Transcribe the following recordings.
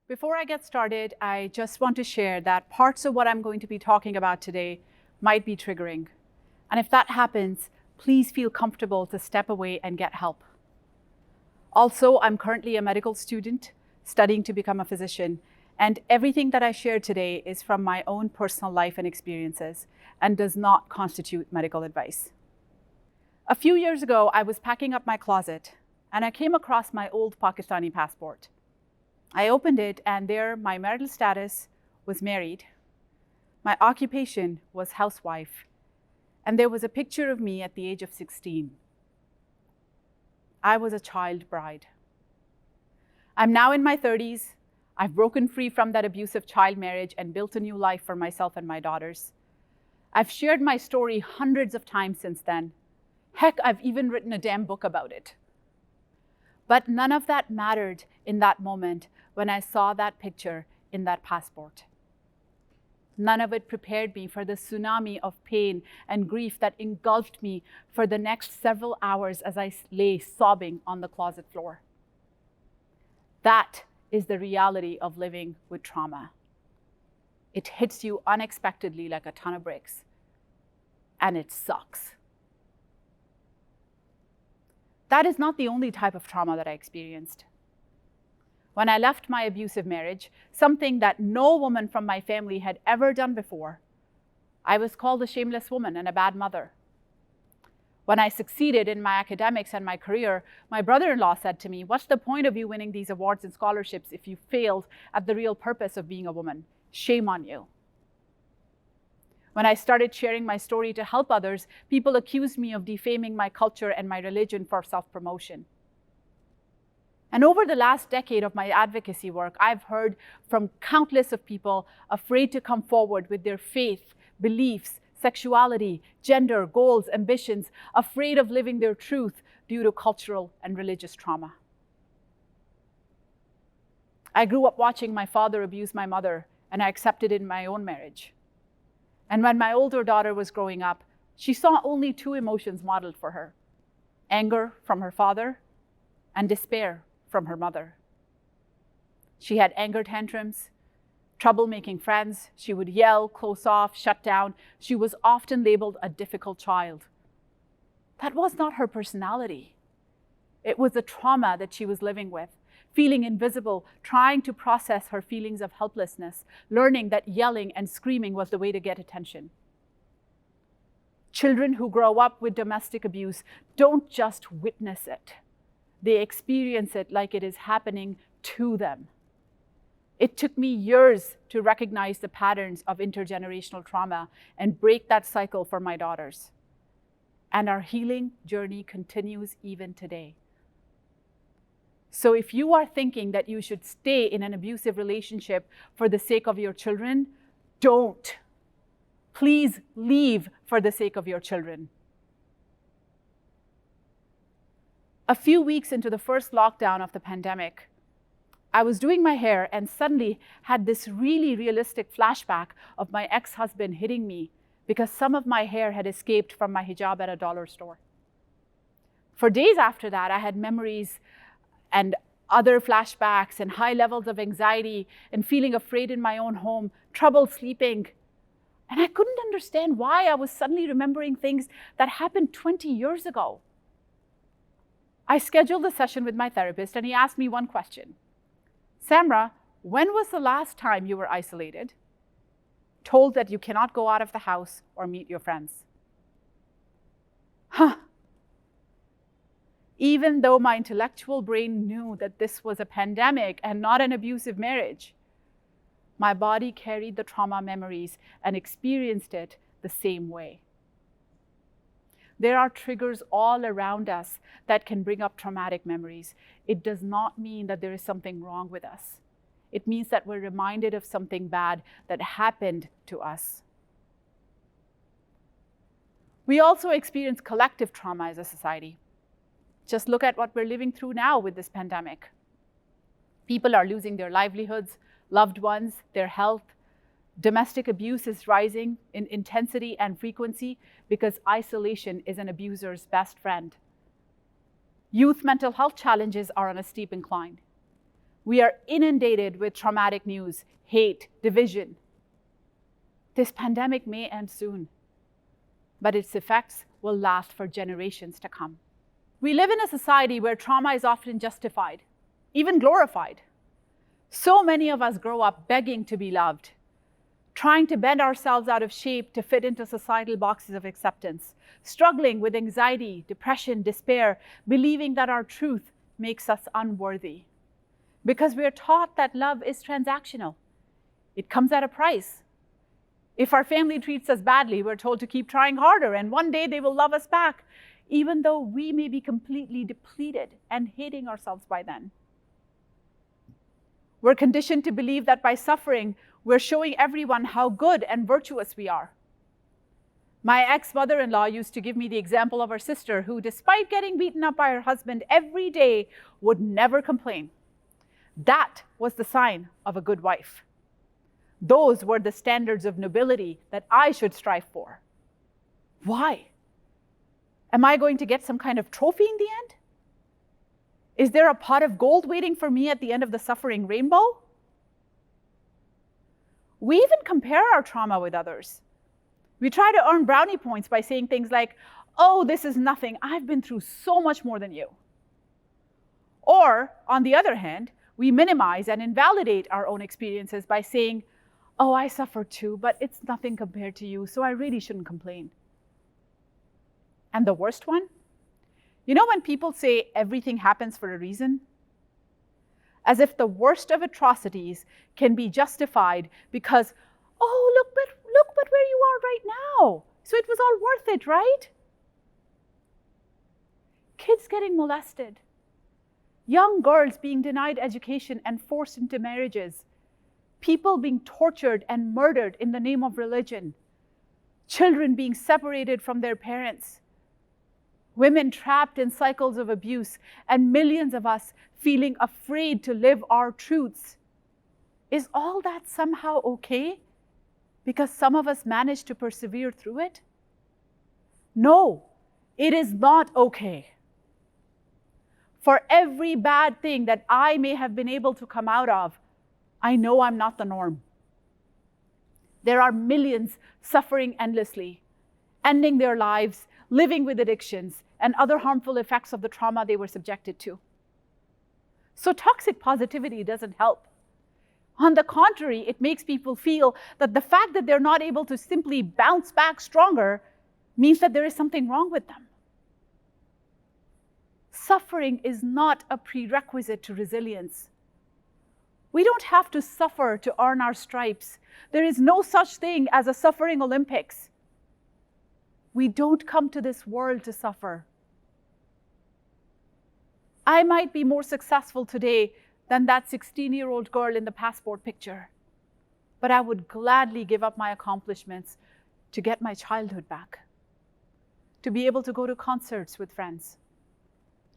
Before I get started, I just want to share that parts of what I'm going to be talking about today might be triggering. And if that happens, please feel comfortable to step away and get help. Also, I'm currently a medical student studying to become a physician, and everything that I share today is from my own personal life and experiences and does not constitute medical advice. A few years ago, I was packing up my closet and I came across my old Pakistani passport. I opened it and there my marital status was married. My occupation was housewife. And there was a picture of me at the age of 16. I was a child bride. I'm now in my 30s. I've broken free from that abusive child marriage and built a new life for myself and my daughters. I've shared my story hundreds of times since then. Heck, I've even written a damn book about it. But none of that mattered in that moment when I saw that picture in that passport. None of it prepared me for the tsunami of pain and grief that engulfed me for the next several hours as I lay sobbing on the closet floor. That is the reality of living with trauma. It hits you unexpectedly like a ton of bricks, and it sucks. That is not the only type of trauma that I experienced. When I left my abusive marriage, something that no woman from my family had ever done before, I was called a shameless woman and a bad mother. When I succeeded in my academics and my career, my brother-in-law said to me, "What's the point of you winning these awards and scholarships if you failed at the real purpose of being a woman? Shame on you." When I started sharing my story to help others, people accused me of defaming my culture and my religion for self-promotion. And over the last decade of my advocacy work, I've heard from countless of people afraid to come forward with their faith, beliefs, sexuality, gender, goals, ambitions, afraid of living their truth due to cultural and religious trauma. I grew up watching my father abuse my mother, and I accepted it in my own marriage. And when my older daughter was growing up, she saw only two emotions modeled for her: anger from her father and despair from her mother. She had anger tantrums, trouble making friends. She would yell, close off, shut down. She was often labeled a difficult child. That was not her personality. It was the trauma that she was living with, feeling invisible, trying to process her feelings of helplessness, learning that yelling and screaming was the way to get attention. Children who grow up with domestic abuse don't just witness it. They experience it like it is happening to them. It took me years to recognize the patterns of intergenerational trauma and break that cycle for my daughters. And our healing journey continues even today. So if you are thinking that you should stay in an abusive relationship for the sake of your children, don't. Please leave for the sake of your children. A few weeks into the first lockdown of the pandemic, I was doing my hair and suddenly had this really realistic flashback of my ex-husband hitting me because some of my hair had escaped from my hijab at a dollar store. For days after that, I had memories and other flashbacks and high levels of anxiety and feeling afraid in my own home, trouble sleeping. And I couldn't understand why I was suddenly remembering things that happened 20 years ago. I scheduled a session with my therapist and he asked me one question. "Samra, when was the last time you were isolated, told that you cannot go out of the house or meet your friends?" Even though my intellectual brain knew that this was a pandemic and not an abusive marriage, my body carried the trauma memories and experienced it the same way. There are triggers all around us that can bring up traumatic memories. It does not mean that there is something wrong with us. It means that we're reminded of something bad that happened to us. We also experience collective trauma as a society. Just look at what we're living through now with this pandemic. People are losing their livelihoods, loved ones, their health. Domestic abuse is rising in intensity and frequency because isolation is an abuser's best friend. Youth mental health challenges are on a steep incline. We are inundated with traumatic news, hate, division. This pandemic may end soon, but its effects will last for generations to come. We live in a society where trauma is often justified, even glorified. So many of us grow up begging to be loved, trying to bend ourselves out of shape to fit into societal boxes of acceptance, struggling with anxiety, depression, despair, believing that our truth makes us unworthy. Because we are taught that love is transactional. It comes at a price. If our family treats us badly, we're told to keep trying harder, and one day they will love us back, even though we may be completely depleted and hating ourselves by then. We're conditioned to believe that by suffering, we're showing everyone how good and virtuous we are. My ex-mother-in-law used to give me the example of her sister who, despite getting beaten up by her husband every day, would never complain. That was the sign of a good wife. Those were the standards of nobility that I should strive for. Why? Am I going to get some kind of trophy in the end? Is there a pot of gold waiting for me at the end of the suffering rainbow? We even compare our trauma with others. We try to earn brownie points by saying things like, "Oh, this is nothing. I've been through so much more than you." Or, on the other hand, we minimize and invalidate our own experiences by saying, "Oh, I suffered too, but it's nothing compared to you, so I really shouldn't complain." And the worst one? You know when people say everything happens for a reason? As if the worst of atrocities can be justified because, "Oh, look but where you are right now. So it was all worth it, right?" Kids getting molested, young girls being denied education and forced into marriages, people being tortured and murdered in the name of religion, children being separated from their parents, women trapped in cycles of abuse, and millions of us feeling afraid to live our truths. Is all that somehow okay because some of us managed to persevere through it? No, it is not okay. For every bad thing that I may have been able to come out of, I know I'm not the norm. There are millions suffering endlessly, ending their lives, living with addictions, and other harmful effects of the trauma they were subjected to. So toxic positivity doesn't help. On the contrary, it makes people feel that the fact that they're not able to simply bounce back stronger means that there is something wrong with them. Suffering is not a prerequisite to resilience. We don't have to suffer to earn our stripes. There is no such thing as a suffering Olympics. We don't come to this world to suffer. I might be more successful today than that 16-year-old girl in the passport picture, but I would gladly give up my accomplishments to get my childhood back, to be able to go to concerts with friends,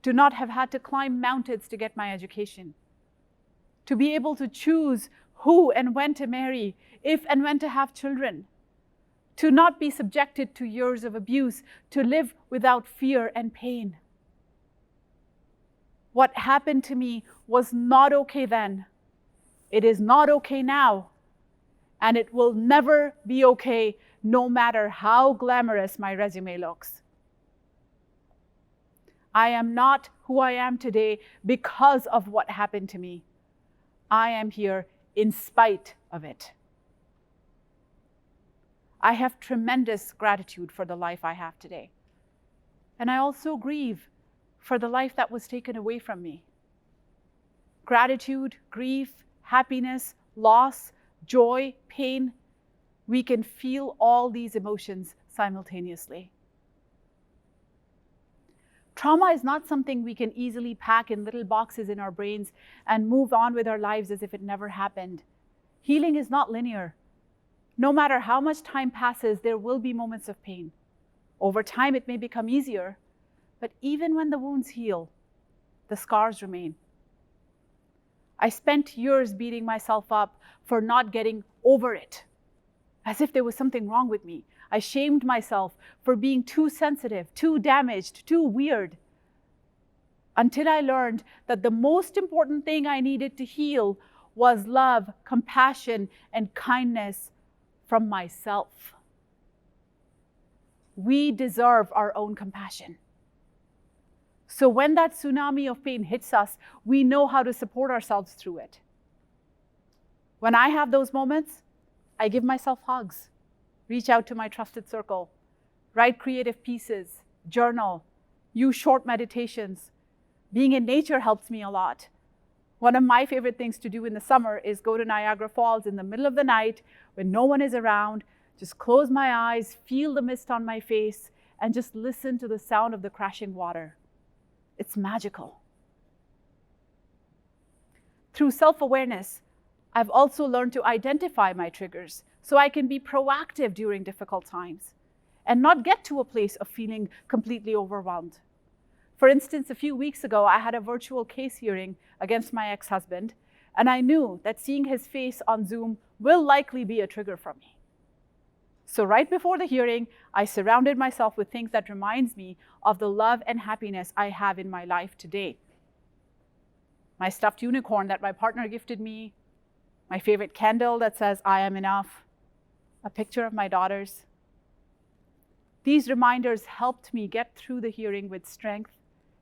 to not have had to climb mountains to get my education, to be able to choose who and when to marry, if and when to have children, to not be subjected to years of abuse, to live without fear and pain. What happened to me was not okay then. It is not okay now. And it will never be okay, no matter how glamorous my resume looks. I am not who I am today because of what happened to me. I am here in spite of it. I have tremendous gratitude for the life I have today. And I also grieve for the life that was taken away from me. Gratitude, grief, happiness, loss, joy, pain, we can feel all these emotions simultaneously. Trauma is not something we can easily pack in little boxes in our brains and move on with our lives as if it never happened. Healing is not linear. No matter how much time passes, there will be moments of pain. Over time, it may become easier, but even when the wounds heal, the scars remain. I spent years beating myself up for not getting over it, as if there was something wrong with me. I shamed myself for being too sensitive, too damaged, too weird. until I learned that the most important thing I needed to heal was love, compassion, and kindness from myself. We deserve our own compassion. So when that tsunami of pain hits us, we know how to support ourselves through it. When I have those moments, I give myself hugs, reach out to my trusted circle, write creative pieces, journal, use short meditations. Being in nature helps me a lot. One of my favorite things to do in the summer is go to Niagara Falls in the middle of the night when no one is around, just close my eyes, feel the mist on my face, and just listen to the sound of the crashing water. It's magical. Through self-awareness, I've also learned to identify my triggers so I can be proactive during difficult times and not get to a place of feeling completely overwhelmed. For instance, a few weeks ago, I had a virtual case hearing against my ex-husband, and I knew that seeing his face on Zoom will likely be a trigger for me. So right before the hearing, I surrounded myself with things that reminds me of the love and happiness I have in my life today. My stuffed unicorn that my partner gifted me, my favorite candle that says, "I am enough," a picture of my daughters. These reminders helped me get through the hearing with strength,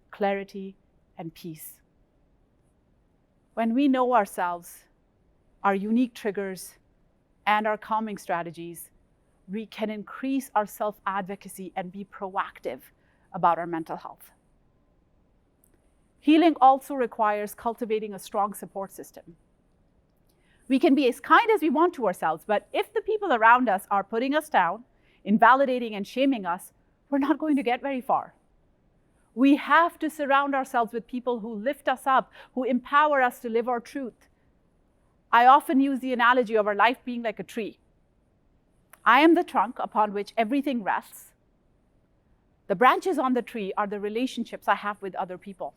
clarity, and peace. When we know ourselves, our unique triggers, and our calming strategies, we can increase our self-advocacy and be proactive about our mental health. Healing also requires cultivating a strong support system. We can be as kind as we want to ourselves, but if the people around us are putting us down, invalidating and shaming us, we're not going to get very far. We have to surround ourselves with people who lift us up, who empower us to live our truth. I often use the analogy of our life being like a tree. I am the trunk upon which everything rests. The branches on the tree are the relationships I have with other people.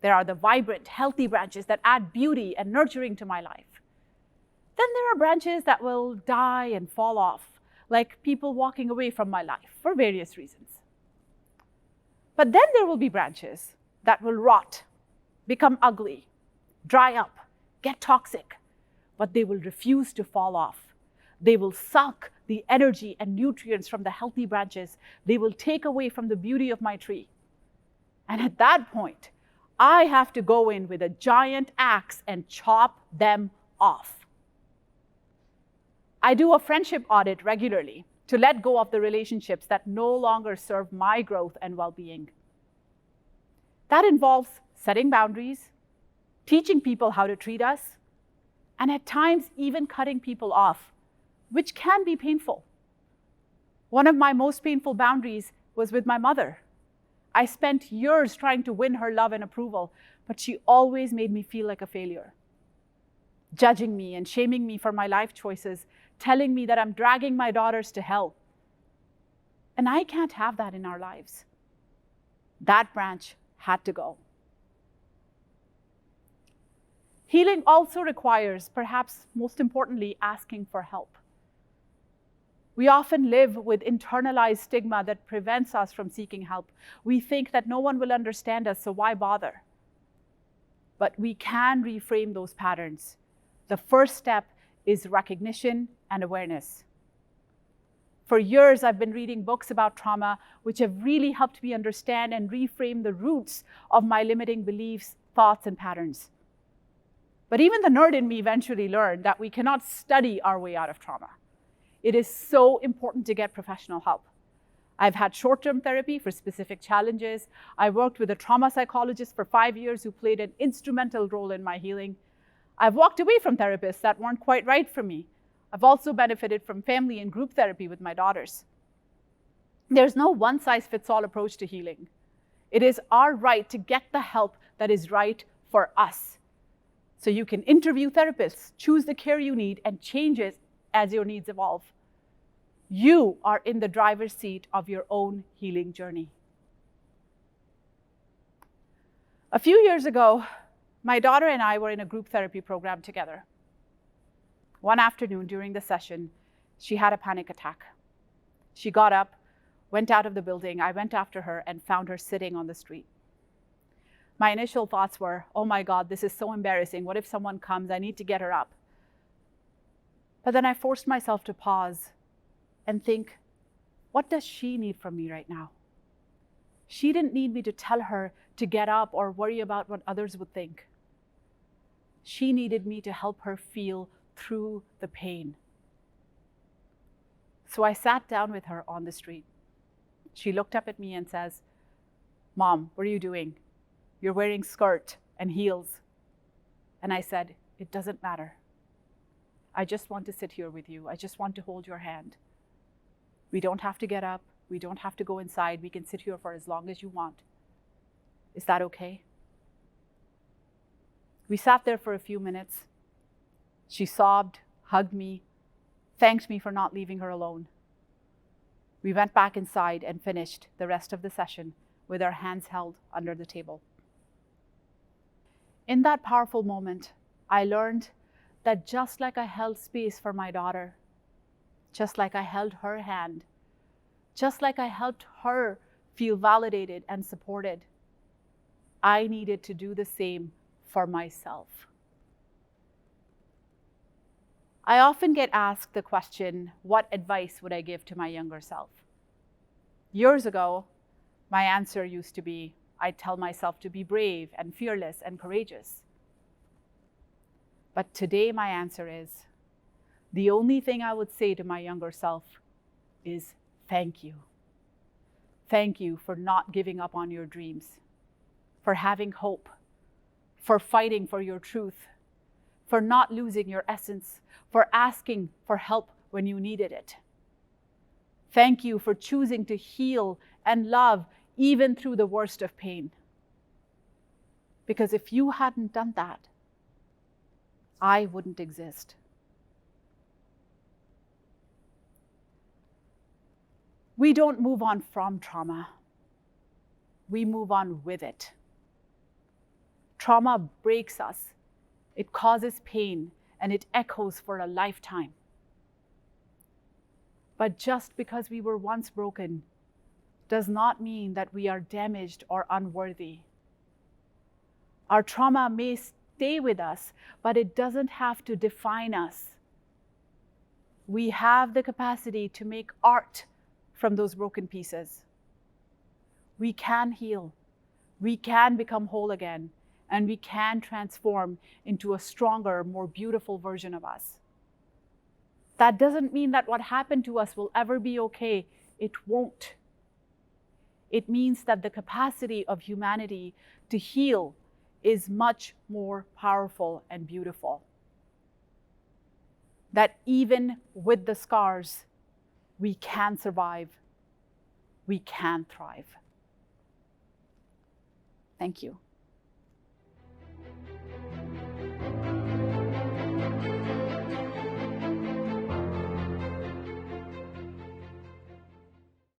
There are the vibrant, healthy branches that add beauty and nurturing to my life. Then there are branches that will die and fall off, like people walking away from my life for various reasons. But then there will be branches that will rot, become ugly, dry up, get toxic, but they will refuse to fall off. They will suck the energy and nutrients from the healthy branches. They will take away from the beauty of my tree. And at that point, I have to go in with a giant axe and chop them off. I do a friendship audit regularly to let go of the relationships that no longer serve my growth and well-being. That involves setting boundaries, teaching people how to treat us, and at times even cutting people off, which can be painful. One of my most painful boundaries was with my mother. I spent years trying to win her love and approval, but she always made me feel like a failure, judging me and shaming me for my life choices, telling me that I'm dragging my daughters to hell. And I can't have that in our lives. That branch had to go. Healing also requires, perhaps most importantly, asking for help. We often live with internalized stigma that prevents us from seeking help. We think that no one will understand us, so why bother? But we can reframe those patterns. The first step is recognition and awareness. For years, I've been reading books about trauma, which have really helped me understand and reframe the roots of my limiting beliefs, thoughts, and patterns. But even the nerd in me eventually learned that we cannot study our way out of trauma. It is so important to get professional help. I've had short-term therapy for specific challenges. I worked with a trauma psychologist for 5 years who played an instrumental role in my healing. I've walked away from therapists that weren't quite right for me. I've also benefited from family and group therapy with my daughters. There's no one-size-fits-all approach to healing. It is our right to get the help that is right for us. So you can interview therapists, choose the care you need, and change it as your needs evolve. You are in the driver's seat of your own healing journey. A few years ago, my daughter and I were in a group therapy program together. One afternoon during the session, she had a panic attack. She got up, went out of the building. I went after her and found her sitting on the street. My initial thoughts were, oh my God, this is so embarrassing. What if someone comes? I need to get her up. But then I forced myself to pause and think, what does she need from me right now? She didn't need me to tell her to get up or worry about what others would think. She needed me to help her feel through the pain. So I sat down with her on the street. She looked up at me and says, Mom, what are you doing? You're wearing skirt and heels. And I said, it doesn't matter. I just want to sit here with you. I just want to hold your hand. We don't have to get up. We don't have to go inside. We can sit here for as long as you want. Is that okay? We sat there for a few minutes. She sobbed, hugged me, thanked me for not leaving her alone. We went back inside and finished the rest of the session with our hands held under the table. In that powerful moment, I learned that just like I held space for my daughter, just like I held her hand, just like I helped her feel validated and supported, I needed to do the same for myself. I often get asked the question, what advice would I give to my younger self? Years ago, my answer used to be, I'd tell myself to be brave and fearless and courageous. But today my answer is, the only thing I would say to my younger self is thank you. Thank you for not giving up on your dreams, for having hope, for fighting for your truth, for not losing your essence, for asking for help when you needed it. Thank you for choosing to heal and love even through the worst of pain. Because if you hadn't done that, I wouldn't exist. We don't move on from trauma. We move on with it. Trauma breaks us. It causes pain, and it echoes for a lifetime. But just because we were once broken does not mean that we are damaged or unworthy. Our trauma may stay with us, but it doesn't have to define us. We have the capacity to make art from those broken pieces. We can heal. We can become whole again, and we can transform into a stronger, more beautiful version of us. That doesn't mean that what happened to us will ever be okay. It won't. It means that the capacity of humanity to heal is much more powerful and beautiful. That even with the scars, we can survive. We can thrive. Thank you.